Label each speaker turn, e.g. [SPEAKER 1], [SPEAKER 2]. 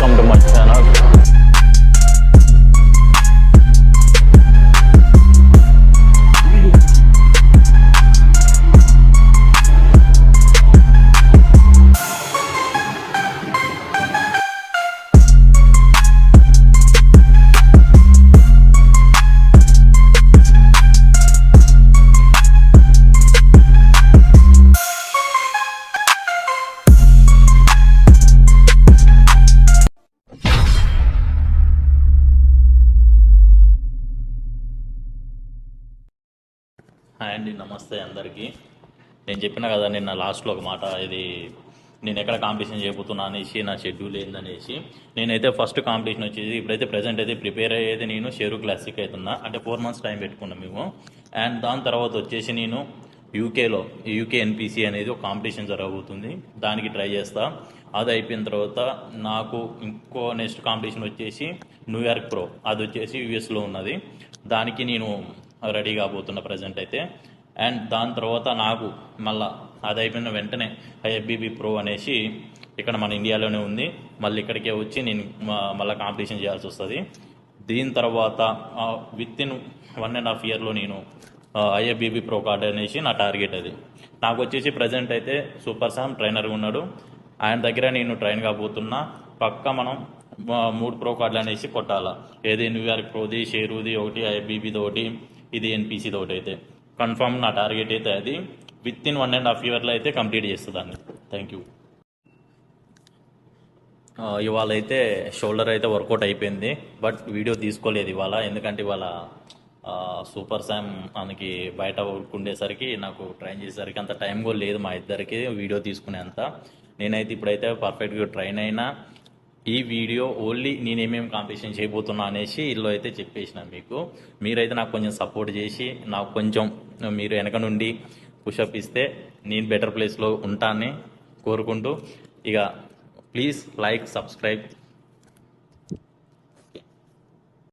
[SPEAKER 1] Welcome to my channel. Hi అండి, నమస్తే అందరికీ. నేను చెప్పిన కదా నిన్న లాస్ట్లో ఒక మాట, ఇది నేను ఎక్కడ కాంపిటీషన్ చేయబోతున్నా అనేసి, నా షెడ్యూల్ ఏందనేసి. నేనైతే ఫస్ట్ కాంపిటీషన్ వచ్చేసి ఇప్పుడైతే ప్రజెంట్ అయితే ప్రిపేర్ అయ్యేది నేను షేరు క్లాసిక్ అవుతున్నా. అంటే 4 months టైం పెట్టుకున్నాం మేము. అండ్ దాని తర్వాత వచ్చేసి నేను యూకేలో యూకే ఎన్పిసి అనేది ఒక కాంపిటీషన్ జరగబోతుంది, దానికి ట్రై చేస్తా. అది అయిపోయిన తర్వాత నాకు ఇంకో నెక్స్ట్ కాంపిటీషన్ వచ్చేసి న్యూయార్క్ ప్రో, అది వచ్చేసి యూఎస్లో ఉన్నది. దానికి నేను రెడీ కాబోతున్న ప్రజెంట్ అయితే. అండ్ దాని తర్వాత నాకు మళ్ళీ అది అయిపోయిన వెంటనే ఐఎఫ్బీబీ ప్రో అనేసి ఇక్కడ మన ఇండియాలోనే ఉంది. మళ్ళీ ఇక్కడికే వచ్చి నేను మళ్ళీ కాంపిటీషన్ చేయాల్సి వస్తుంది. దీని తర్వాత విత్ ఇన్ 1.5 yearలో నేను ఐఎఫ్బీబీ ప్రో కార్డ్ అనేసి నా టార్గెట్. అది నాకు వచ్చేసి ప్రజెంట్ అయితే సూపర్ సామ్ ట్రైనర్గా ఉన్నాడు, ఆయన దగ్గర నేను ట్రైన్ కాబోతున్నా. పక్క మనం 3 ప్రో కార్డులు అనేసి కొట్టాలా. ఏది న్యూయార్క్ ప్రోది, షేరుది ఒకటి, ఐఎఫ్బీబీది ఒకటి, ఇది ఎన్పిసిది ఒకటి. అయితే కన్ఫామ్ నా టార్గెట్ అయితే అది విత్ ఇన్ 1.5 yearలో అయితే కంప్లీట్ చేస్తుందాన్ని. Thank you. ఇవాళ అయితే షోల్డర్ అయితే వర్కౌట్ అయిపోయింది, బట్ వీడియో తీసుకోలేదు ఇవాళ. ఎందుకంటే ఇవాళ సూపర్ శామ్ మనకి బయట ఉండేసరికి, నాకు ట్రైన్ చేసేసరికి అంత టైం కూడా లేదు మా ఇద్దరికి వీడియో తీసుకునేంత. నేనైతే ఇప్పుడైతే పర్ఫెక్ట్గా ట్రైన్ అయినా. ఈ వీడియో ఓన్లీ నేనేమేమి కాంపిటీషన్ చేయబోతున్నా అనేసి ఇల్లు అయితే చెప్పేసిన మీకు. మీరైతే నాకు కొంచెం సపోర్ట్ చేసి, నాకు కొంచెం మీరు వెనక నుండి పుషప్ ఇస్తే నేను బెటర్ ప్లేస్లో ఉంటానని కోరుకుంటూ, ఇక ప్లీజ్ లైక్, సబ్స్క్రైబ్.